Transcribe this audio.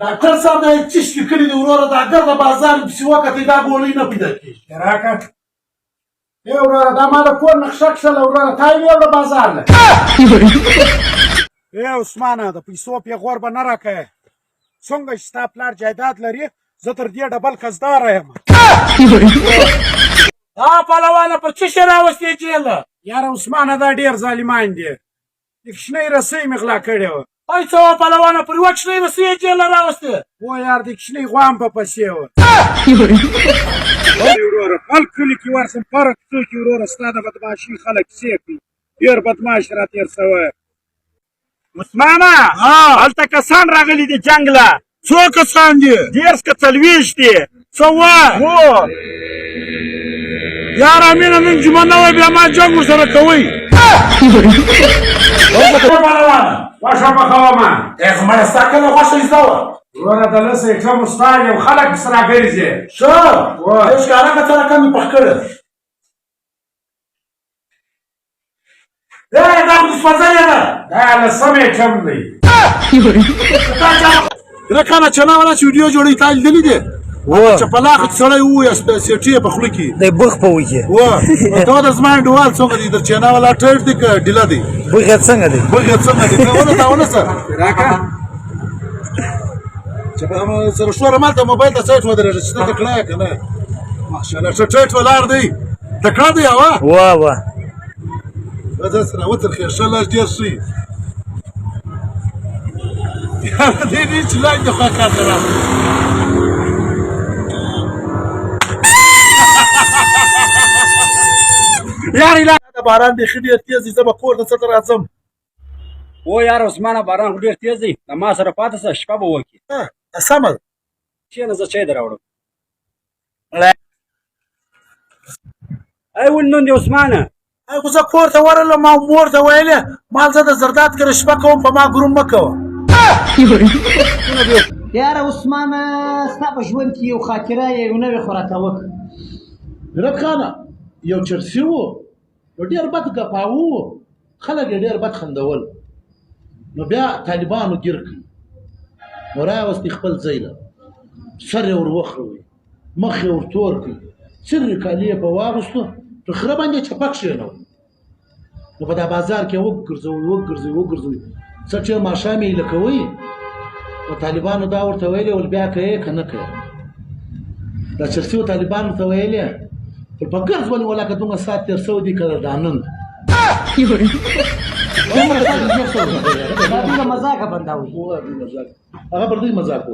ډاکټر صاحب دا یې چش لیکلي دي وروره د اګر د بازار پسې وکتئ دا ګولۍ نه پیدا کېږي راکه ای وروره دا ما د کور نقشه کښله وروره تا یې ویوړه بازار نه ای عثمانه د پیسو پیغور به نه راکوې څنګه چې ستا پلار جایداد لري زه تر دې ډبل قصداره یم پهلوانه په څه شي راوستې جیله یاره عثمانه دا ډېر ظالمان دي د کشنۍ رسۍ مې غلا کړې وه ای څه وه پهلوانه پر یوه کښنۍ رسۍ یې جیله راوستې و یار د کشنۍ غوا هم په پسې وه وروره خپل کلي کې ورسم فرق څو کې وروره ستا د بدماشي خلک کیسې کوي ډېر بدماش را تېر سوی عثمانه هلته کسان راغلي دي جنګ له څو کسان دي 10 که 40 دي څه وه یاره مینه نن جمعه نه وای بیا ما جنګ ورسره کوئ پهلوانه غوښه پخومه ای زمانه ستا کله غوښه زده وه وروره د لس ایټم استاد یم خلک پسې راګرځي ښه یو ښکاره کڅه کم مې پخ کړې دا خو دې سوځلې ده دا لسم ایټم دی رکانه چنا والا چې ویډیو جوړوي تا لیدلي دي چې په لاخه کې سړی ووایست سیټې یې په خوله کې د بخ په وکې ته د زما انډیوال څومره دي در چنا والا ټیټ دی که ډیله دی بخیت څنګه دی بخیت څنګه دی ته ونیسه چې سره شوره مالته موبایل ته سایټ ودرېږه چې ته تکړه یې که نه ماشاءالله ښه ټیټ ولاړ دی تکړه دی هوا واه داسې راوترخېږه ښه لاس ډېر ښه یي دې دې چې لاندې د خوا کار ته راغلی یار د باران بیخي ډېر تېز دی زه به کور ته څه ته راځم او یار عثمانه باران خو ډېر تېز دی د ما سره پاتې شه شپه به وکړي سمه ده کښېنه زه چای در راوړم ای ولې نن دې عثمانه خو زه کور ته ورغلم ما مور ته ویلې ما زه د زرداد کره شپه کوم په ما ګروم مه کوه یاره عثمانه ستا په ژوند کې یو خاطره یو نوې خو راته وکړه میرت خانه یو چرسي و نو ډېر بد ګپاوه و خلک یې ډېر بد خندول نو بیا طالبانو ګیر کړي نو راوستې خپل ځای له سر یې ور وخروئ مخ یې ور تور کړي څرې کالي یې په واغوستو په خره باندې چپک کښېنوئ نو په دا بازار کې وګرځوئ څه چې ماښام یې لکوئ نو طالبانو دا ورته ویلې ول بیا کوې که نه کوې دا چرسي و طالبانو ته ویلې په ګرځ ولې ولاکه دومره ساعت تېر سوی دی که دا نن دا دومره مزاقه بندوي هغه پر دوی مذاق